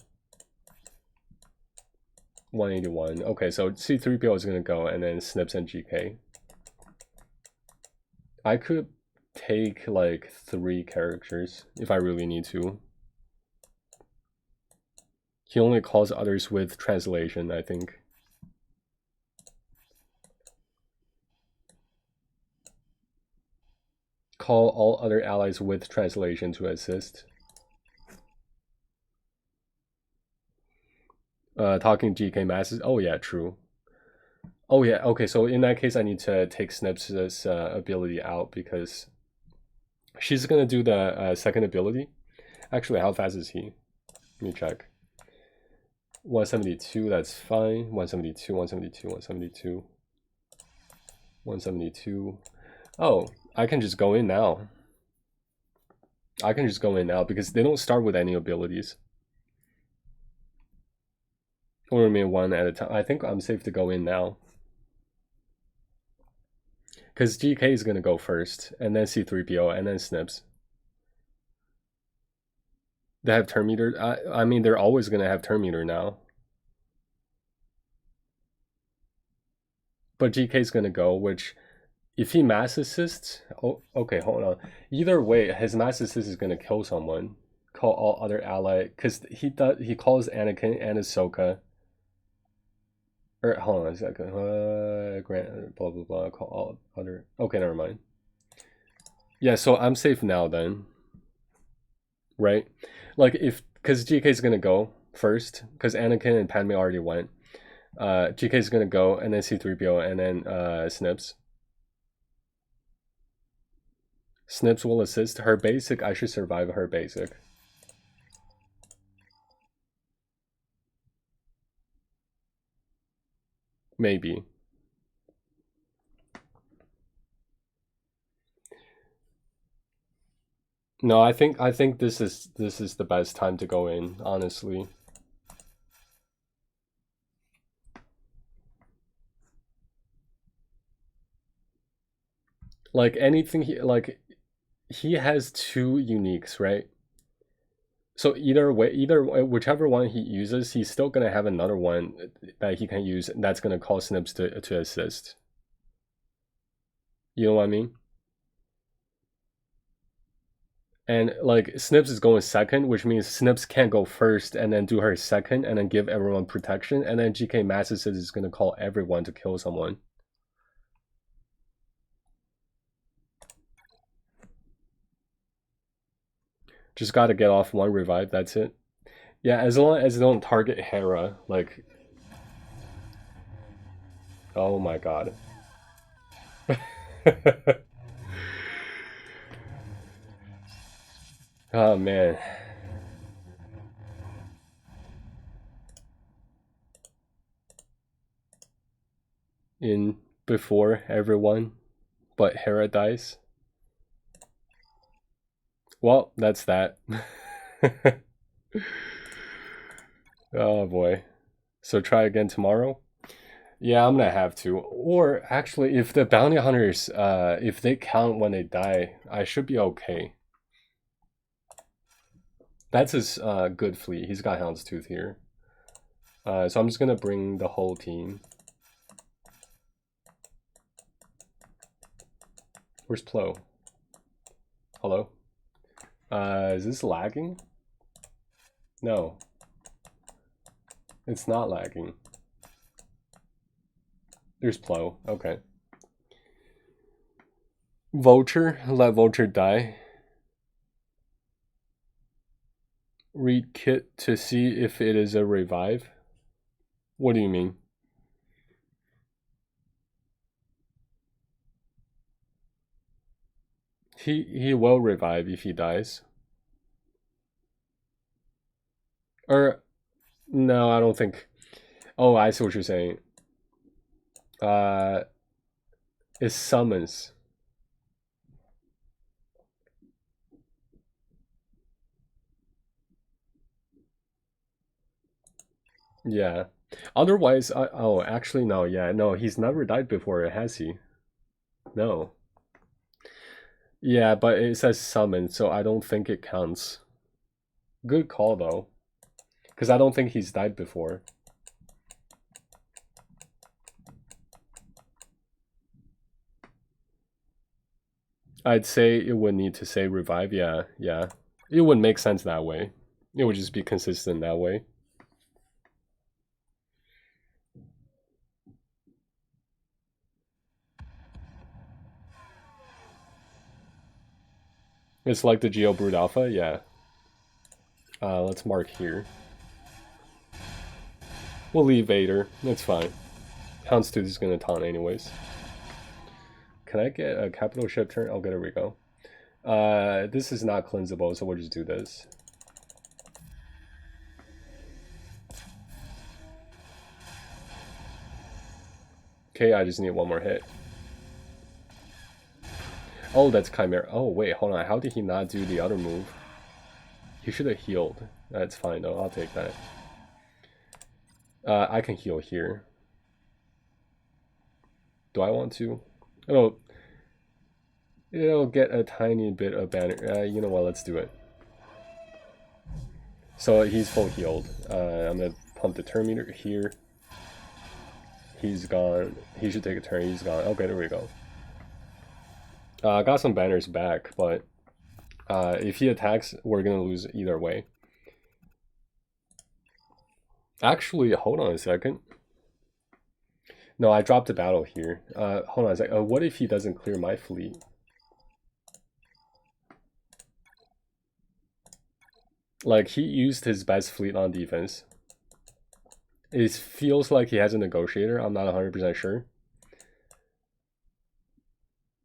181. Okay, so C3PO is gonna go, and then Snips and GK. I could take like 3 characters if I really need to. He only calls others with translation, I think. Call all other allies with translation to assist. Talking GK masses. Oh yeah, true. Oh yeah, okay, so in that case I need to take Snips' ability out because she's gonna do the second ability. Actually, how fast is he? Let me check. 172, that's fine. 172, 172, 172. 172. Oh, I can just go in now. I can just go in now because they don't start with any abilities. Or I mean one at a time. I think I'm safe to go in now. Because GK is going to go first, and then C3PO, and then Snips. They have turn meter. I mean, they're always going to have turn meter now. But GK is going to go, which, if he mass assists... Oh, okay, hold on. Either way, his mass assist is going to kill someone. Call all other ally... Because he calls Anakin and Ahsoka. Or, hold on a second. Grant, blah, blah, blah. Call all other... Okay, never mind. Yeah, so I'm safe now then. Right? Like, if... Because GK is going to go first. Because Anakin and Padme already went. GK is going to go, and then C3PO, and then Snips. Snips will assist. Her basic, I should survive her basic. Maybe. No, I think this is the best time to go in, honestly. Like anything he has 2 uniques, right? So either way, whichever one he uses, he's still gonna have another one that he can use that's gonna call Snips to assist. You know what I mean? And like Snips is going second, which means Snips can't go first and then do her second and then give everyone protection, and then GK Masses is gonna call everyone to kill someone. Just gotta get off 1 revive, that's it. Yeah, as long as they don't target Hera, like... Oh my god. Oh man. In before everyone but Hera dies. Well, that's that. Oh boy. So try again tomorrow? Yeah, I'm gonna have to. Or actually, if the bounty hunters, if they count when they die, I should be okay. That's his good fleet. He's got Houndstooth here. So I'm just gonna bring the whole team. Where's Plo? Hello? Is this lagging? No. It's not lagging. There's Plo. Okay. Vulture. Let Vulture die. Read kit to see if it is a revive. What do you mean? He will revive if he dies. Or no, I don't think. Oh, I see what you're saying. It summons. Yeah. Otherwise, oh, actually, no. Yeah, no, he's never died before, has he? No. Yeah, but it says summon, so I don't think it counts. Good call, though. Because I don't think he's died before. I'd say it would need to say revive. Yeah, yeah. It wouldn't make sense that way. It would just be consistent that way. It's like the Geo Brood Alpha, yeah. Let's mark here. We'll leave Vader. That's fine. Houndstooth is gonna taunt anyways. Can I get a capital ship turn? Oh, there we go. This is not cleansable, so we'll just do this. Okay, I just need one more hit. Oh, that's Chimera. Oh, wait, hold on. How did he not do the other move? He should have healed. That's fine, though. I'll take that. I can heal here. Do I want to? It'll get a tiny bit of banner. You know what? Let's do it. So he's full healed. I'm gonna pump the turn meter here. He's gone. He should take a turn. He's gone. Okay, there we go. I got some banners back, but if he attacks, we're gonna lose either way. Actually, hold on a second. No, I dropped the battle here. Hold on a second. What if he doesn't clear my fleet? Like, he used his best fleet on defense. It feels like he has a negotiator. I'm not 100% sure.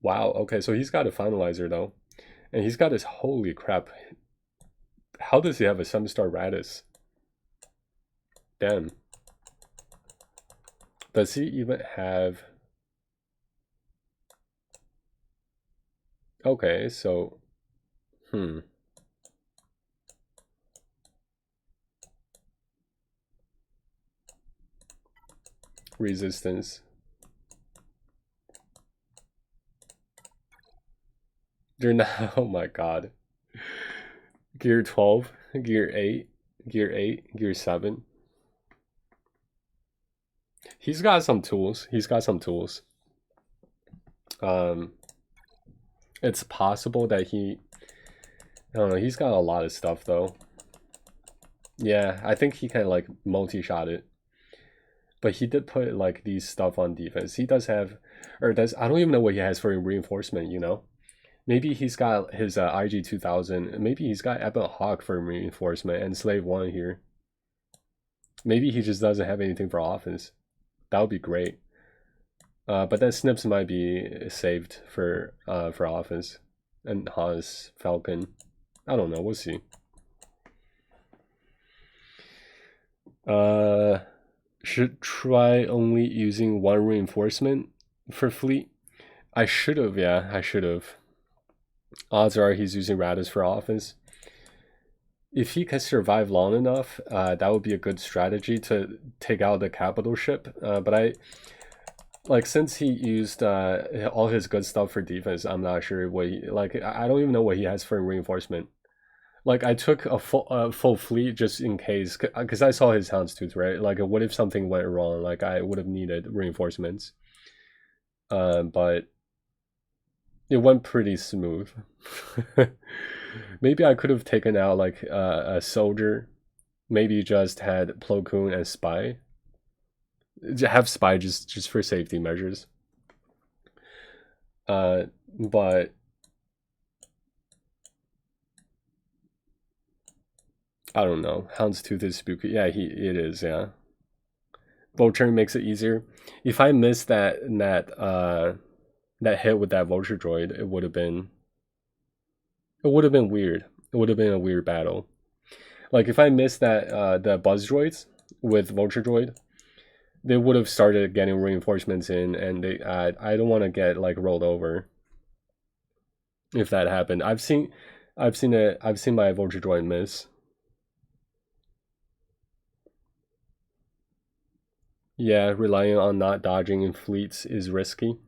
Wow, okay, so he's got a finalizer, though. And he's got his... Holy crap. How does he have a 7-star Radis? Damn. Does he even have... Okay, so... Resistance. They're not... Oh my god. Gear 12, Gear 8, Gear 8, Gear 7. He's got some tools. He's got some tools. It's possible that he... I don't know, he's got a lot of stuff, though. Yeah, I think he can, like, multi-shot it. But he did put, like, these stuff on defense. He does have... Or does... I don't even know what he has for reinforcement, you know? Maybe he's got his IG 2000. Maybe he's got Ebon Hawk for reinforcement and Slave 1 here. Maybe he just doesn't have anything for offense. That would be great. But then Snips might be saved for offense. And Haas, Falcon. I don't know. We'll see. Should try only using one reinforcement for fleet. I should have, yeah. I should have. Odds are he's using Radis for offense. If he can survive long enough, that would be a good strategy to take out the capital ship. But since he used all his good stuff for defense, I'm not sure what he, I don't even know what he has for reinforcement. Like, I took a full fleet just in case, because I saw his Houndstooth, right? Like, what if something went wrong? Like, I would have needed reinforcements. But it went pretty smooth. Maybe I could have taken out, like, a soldier. Maybe just had Plo Koon and Spy. Have Spy just for safety measures. But I don't know. Houndstooth is spooky. Yeah, it is, yeah. Vulture makes it easier. If I missed that hit with that Vulture droid, it would have been weird. It would have been a weird battle. Like, if I missed that the Buzz droids with Vulture droid, they would have started getting reinforcements in, and I don't want to get like rolled over if that happened. I've seen my vulture droid miss. Yeah, relying on not dodging in fleets is risky.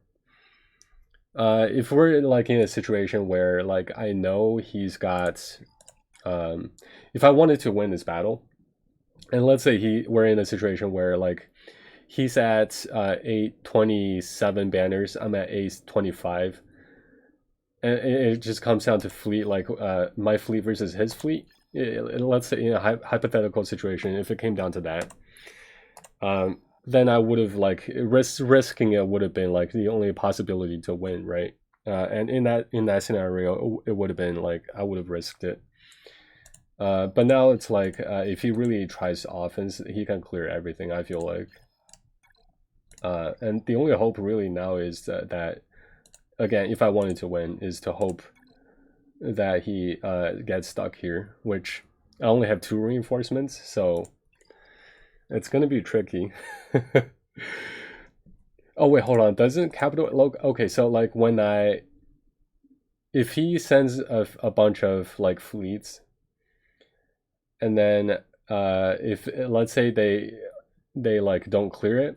If we're like in a situation where like I know he's got, if I wanted to win this battle, and let's say we're in a situation where like he's at 827 banners, I'm at 825, and it just comes down to fleet, like my fleet versus his fleet. Let's say in a hypothetical situation, if it came down to that, then I would have like risking it would have been like the only possibility to win, right? And in that scenario, it would have been like I would have risked it. But now it's like if he really tries offense, he can clear everything, I feel like. And the only hope really now is that again, if I wanted to win, is to hope that he gets stuck here, which I only have 2 reinforcements, so it's gonna be tricky. Oh wait, hold on. Doesn't capital okay? So like if he sends a bunch of like fleets, and then if let's say they like don't clear it,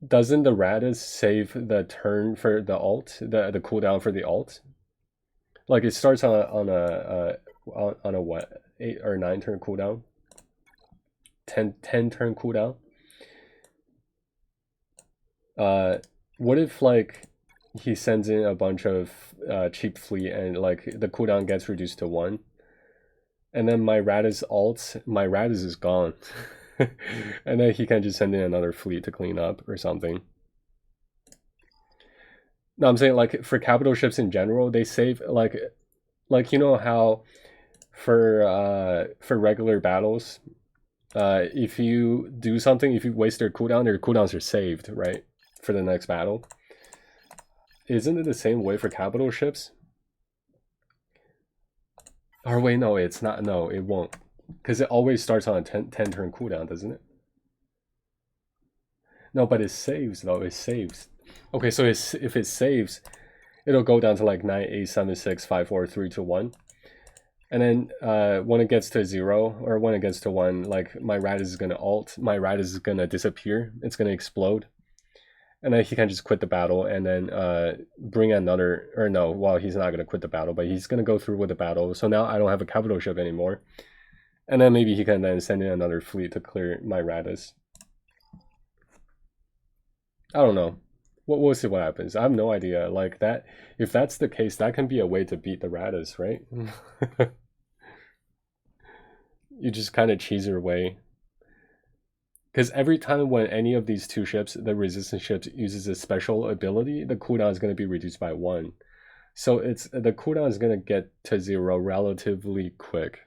doesn't the Radis save the turn for the alt, the cooldown for the alt? Like it starts on a what, 8 or 9 turn cooldown, 10 turn cooldown. What if like he sends in a bunch of cheap fleet and like the cooldown gets reduced to 1, and then my Radis is gone. And then he can just send in another fleet to clean up or something. No, I'm saying like for capital ships in general, they save like you know how for regular battles, if you do something, if you waste their cooldowns are saved, right, for the next battle. Isn't it the same way for capital ships? Or wait, no, it's not. No, it won't. Because it always starts on a 10 turn cooldown, doesn't it? No, but it saves, though. It saves. Okay, so if it saves, it'll go down to like 9, 8, 7, 6, 5, 4, 3, 2, 1. And then when it gets to 0, or when it gets to 1, like my Radis is going to alt. My Radis is going to disappear. It's going to explode. And then he can just quit the battle and then bring another, or no, well, he's not going to quit the battle, but he's going to go through with the battle. So now I don't have a capital ship anymore. And then maybe he can then send in another fleet to clear my Radis. I don't know. We'll see what happens. I have no idea. Like that, if that's the case, that can be a way to beat the Radis, right? You just kind of cheese your way. Because every time when any of these 2 ships, the resistance ships, uses a special ability, the cooldown is going to be reduced by 1. So the cooldown is going to get to 0 relatively quick.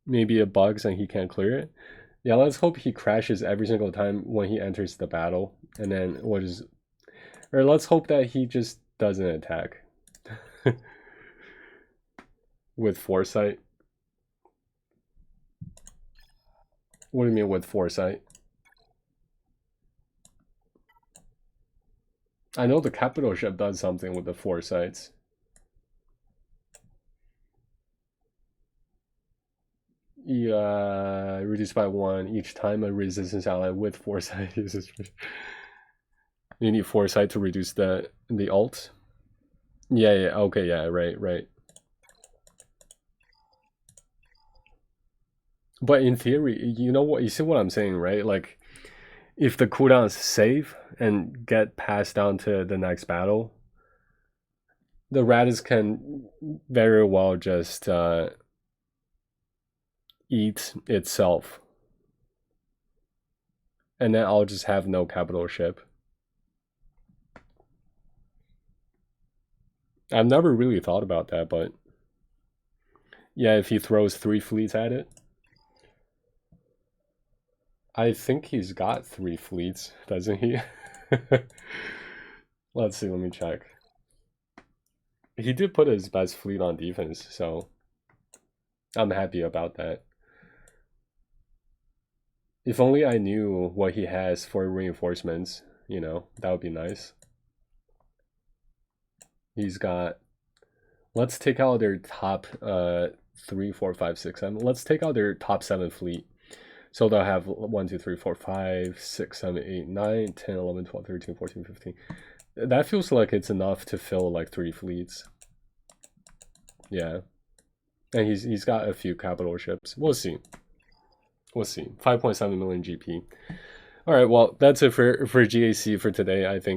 Maybe it bugs and he can't clear it. Yeah, let's hope he crashes every single time when he enters the battle. And then or let's hope that he just doesn't attack. With foresight. What do you mean with foresight? I know the capital ship does something with the foresights. Yeah, reduced by 1 each time a resistance ally with foresight uses. You need foresight to reduce the alt. Yeah, okay, yeah, right. But in theory, you know what? You see what I'm saying, right? Like, if the cooldowns save and get passed down to the next battle, the Radis can very well just eat itself. And then I'll just have no capital ship. I've never really thought about that, but yeah, if he throws 3 fleets at it. I think he's got 3 fleets, doesn't he? Let's see, let me check. He did put his best fleet on defense, so I'm happy about that. If only I knew what he has for reinforcements, you know, that would be nice. He's got, let's take out their top 3, 4, 5, 6, 7. Let's take out their top 7 fleet. So they'll have 1, 2, 3, 4, 5, 6, 7, 8, 9, 10, 11, 12, 13, 14, 15. That feels like it's enough to fill like 3 fleets. Yeah. And he's got a few capital ships. We'll see. We'll see. 5.7 million GP. All right, well, that's it for GAC for today, I think.